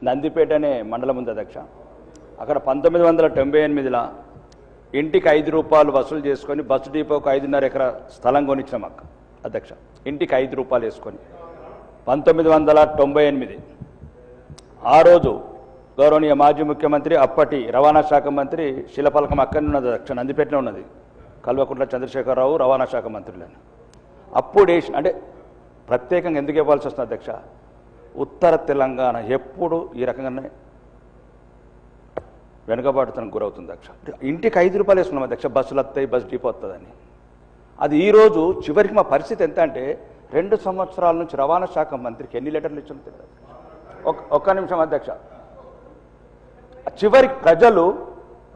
నందిపేట అనే మండలం ఉంది అధ్యక్ష. అక్కడ 1998లో ఇంటికి 5 రూపాయలు వసూలు చేసుకొని బస్సు డిపోకు 5.5 ఎకరా స్థలం కొనిచ్చినాం అక్క అధ్యక్ష. ఇంటికి 5 రూపాయలు వేసుకొని 1998 ఆ రోజు గౌరవనీయ మాజీ ముఖ్యమంత్రి అప్పటి రవాణా శాఖ మంత్రి శిలపలకం అక్కడనే ఉన్నది అధ్యక్ష, నందిపేటలో ఉన్నది. కల్వకుంట్ల చంద్రశేఖరరావు రవాణా శాఖ మంత్రులని అప్పుడు వేసిన, అంటే ప్రత్యేకంగా ఎందుకు ఇవ్వాల్సి వస్తుంది అధ్యక్ష, ఉత్తర తెలంగాణ ఎప్పుడు ఈ రకంగానే వెనుకబాటుతనం గురవుతుంది అధ్యక్ష. ఇంటికి 5 రూపాయలు వేసుకున్నాం అధ్యక్ష, బస్సులు వస్తాయి, బస్సు డిపో వస్తుందని. అది ఈరోజు చివరికి మా పరిస్థితి ఎంత అంటే 2 సంవత్సరాల నుంచి రవాణా శాఖ మంత్రికి ఎన్ని లెటర్లు ఇచ్చామో తెలియదు. ఒక్క నిమిషం అధ్యక్ష. చివరికి ప్రజలు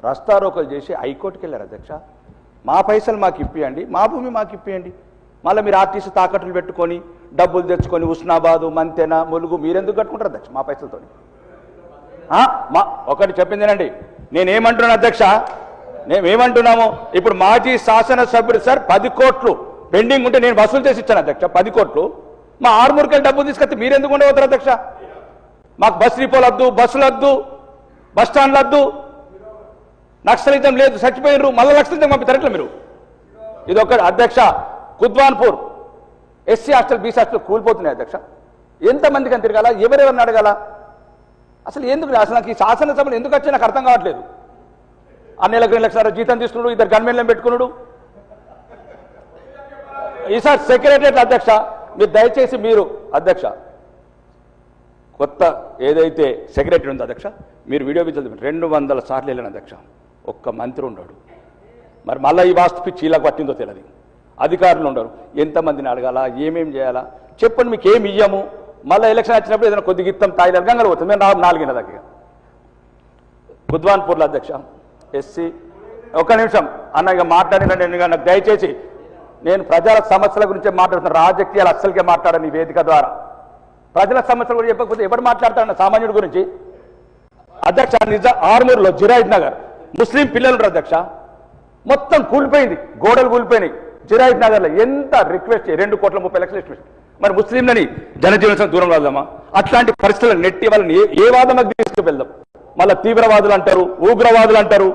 రస్తారోకలు చేసి హైకోర్టుకి వెళ్ళారు అధ్యక్ష. మా పైసలు మాకు ఇప్పియండి, మా భూమి మాకు ఇప్పియండి, మళ్ళీ మీరు ఆర్టీసీ తాకట్టులు పెట్టుకొని డబ్బులు తెచ్చుకొని ఉస్నాబాదు మంతెన ములుగు మీరెందుకు కట్టుకుంటారు అధ్యక్ష మా పైసలతో? ఒకటి చెప్పిందేనండి, నేనేమంటున్నాను అధ్యక్ష, మేమేమంటున్నాము, ఇప్పుడు మాజీ శాసనసభ్యుడు సార్ 10 కోట్లు పెండింగ్ ఉంటే నేను వసూలు చేసి ఇచ్చాను అధ్యక్ష. 10 కోట్లు మా ఆర్మూర్కెళ్ళి డబ్బులు తీసుకొస్తే మీరెందుకు ఉండవద్దు అధ్యక్ష? మాకు బస్ డిపోలు వద్దు, బస్సులు వద్దు, బస్ స్టాండ్లు వద్దు, నక్సలిజం లేదు, చచ్చిపోయినరు, మళ్ళీ నక్సలిజం పంపిస్తారట్లా మీరు? ఇది ఒక అధ్యక్ష. Kudwanpur SC hostel BC hostel కూలిపోతున్నాయి అధ్యక్ష. ఎంతమందికి అని తిరగాల, ఎవరెవరిని అడగాల? అసలు ఎందుకు, అసలు నాకు ఈ శాసనసభలు ఎందుకు వచ్చి నాకు అర్థం కావట్లేదు. 6 నెలలకు 2 లక్షల జీతం తీసుకున్నాడు, 2 గన్మెన్లను పెట్టుకున్నాడు. ఈసారి సెక్రటరియట్ అధ్యక్ష మీరు దయచేసి మీరు అధ్యక్ష కొత్త ఏదైతే సెక్రటరీ ఉందో అధ్యక్ష మీరు వీడియో విజువల్ 200 సార్లు వెళ్ళాను అధ్యక్ష, ఒక్క మంత్రి ఉన్నాడు. మరి మళ్ళీ ఈ వాస్తు పిచ్చి ఇలా పట్టిందో తెలియదు. అధికారులు ఉండరు, ఎంతమందిని అడగాల, ఏమేం చేయాలా చెప్పండి, మీకు ఏమి ఇయ్యము. మళ్ళీ ఎలక్షన్ వచ్చినప్పుడు ఏదైనా కొద్దిగా ఇస్తాం, తాయిలు గంగలు పోతుంది. మేము 4 దగ్గర కుద్వాన్పూర్లో అధ్యక్ష ఎస్సీ. ఒక్క నిమిషం అన్న, ఇక మాట్లాడినండి నాకు దయచేసి, నేను ప్రజల సమస్యల గురించే మాట్లాడుతున్నాను, రాజకీయాలు అస్సలకే మాట్లాడని వేదిక ద్వారా. ప్రజల సమస్యల గురించి చెప్పకపోతే ఎవరు మాట్లాడతారన్న సామాన్యుడి గురించి అధ్యక్ష? ఆర్మూర్లో జిరాయిద్ నగర్ ముస్లిం పిల్లలు ఉంటారు అధ్యక్ష, మొత్తం కూలిపోయింది, గోడలు కూలిపోయినాయి. జిరాయిద్ నగర్లో ఎంత రిక్వెస్ట్ 2,30,00,000 రిక్వెస్ట్. మరి ముస్లింలని జనజీవన దూరంలో వెళ్దామా? అట్లాంటి పరిస్థితులను నెట్టి వాళ్ళని ఏ వాదనకు తీసుకువెళ్దాం? మళ్ళీ తీవ్రవాదులు అంటారు, ఉగ్రవాదులు అంటారు,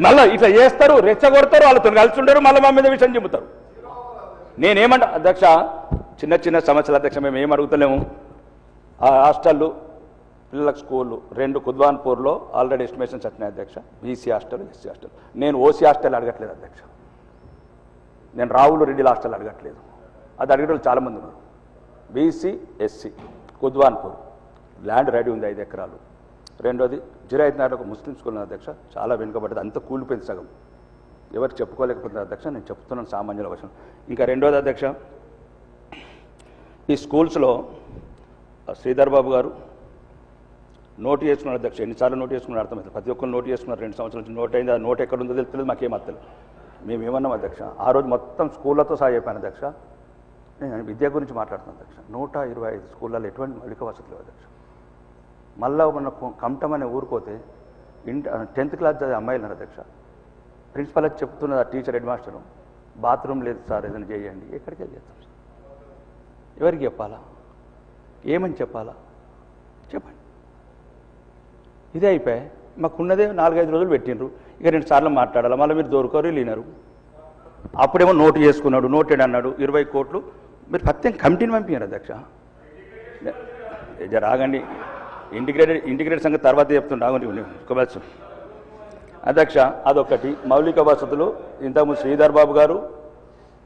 మళ్ళీ ఇట్లా చేస్తారు, రెచ్చగొడతారు, వాళ్ళతో కలిసి ఉంటారు, మళ్ళీ మా మీద విషయం చెబుతారు. నేనేమంటా అధ్యక్ష, చిన్న చిన్న సమస్యలు అధ్యక్ష, మేము ఏం అడుగుతలేము. ఆ హాస్టళ్ళు పిల్లలకు స్కూళ్ళు 2 కుద్వాన్పూర్లో ఆల్రెడీ ఎస్టిమేషన్స్ వచ్చినాయి అధ్యక్ష, బీసీ హాస్టల్, ఎస్సీ హాస్టల్. నేను ఓసీ హాస్టల్ అడగట్లేదు అధ్యక్ష, నేను రావులు రెడ్డిల హాస్టల్ అడగట్లేదు, అది అడిగేటోళ్ళు చాలామంది ఉన్నారు. BC SC Kudwanpur land ready ఉంది 5 ఎకరాలు. రెండోది జిరాయిత్ నగర్ ఒక ముస్లిం స్కూల్ అధ్యక్ష, చాలా వెనుకబడ్డది, అంత కూలిపోయింది సగం, ఎవరికి చెప్పుకోలేకపోతుంది అధ్యక్ష, నేను చెప్తున్నాను సామాన్యుల వశం. ఇంకా రెండోది అధ్యక్ష, ఈ స్కూల్స్లో శ్రీధర్ బాబు గారు నోటు చేసుకున్నారు అధ్యక్ష, ఎన్నిసార్లు నోటు చేసుకున్నారు అర్థమవుతుంది. ప్రతి ఒక్కరు నోటు చేసుకున్నారు, 2 సంవత్సరాల నుంచి నోట్ అయింది. ఆ నోట్ ఎక్కడ ఉందో తెలియదు, మాకేం అర్థం. మేమేమన్నాం అధ్యక్ష, ఆ రోజు మొత్తం స్కూళ్ళతో సహా చెప్పాను అధ్యక్ష, నేను విద్య గురించి మాట్లాడుతున్నాను అధ్యక్ష. 125 స్కూళ్ళలో ఎటువంటి మౌలిక వసతులు అధ్యక్ష. మళ్ళా మన కమటం అనే ఊరుకోతే 10th క్లాస్ చదివే అమ్మాయిలు అధ్యక్ష, ప్రిన్సిపల్ వచ్చి చెప్తున్నది ఆ టీచర్ హెడ్ మాస్టరు, బాత్రూమ్ లేదు సార్ ఏదైనా చేయండి. ఎక్కడికి వెళ్ళి చేస్తాం సార్? ఎవరికి చెప్పాలా, ఏమని చెప్పాలా చెప్పండి? ఇదే అయిపోయి మాకున్నదే 4-5 రోజులు పెట్టినరు, ఇక 2 సార్లు మాట్లాడాలి, మళ్ళీ మీరు దొరకరు లేనరు. అప్పుడేమో నోటు చేసుకున్నాడు, నోటెడ్ అన్నాడు, 20 కోట్లు. మీరు ప్రత్యేక కమిటీని పంపించారు అధ్యక్ష. రాగండి, ఇంటిగ్రేటెడ్ సంగతి తర్వాత చెప్తుండే, రాగండి అధ్యక్ష. అదొకటి. మౌలిక వసతులు ఇంతకుముందు శ్రీధర్ బాబు గారు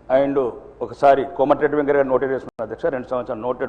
అండ్ ఒకసారి కోమటిరెడ్డి వెంకయ్య గారు నోటెడ్ చేసుకున్నారు అధ్యక్ష, 2 సంవత్సరాలు నోటెడ్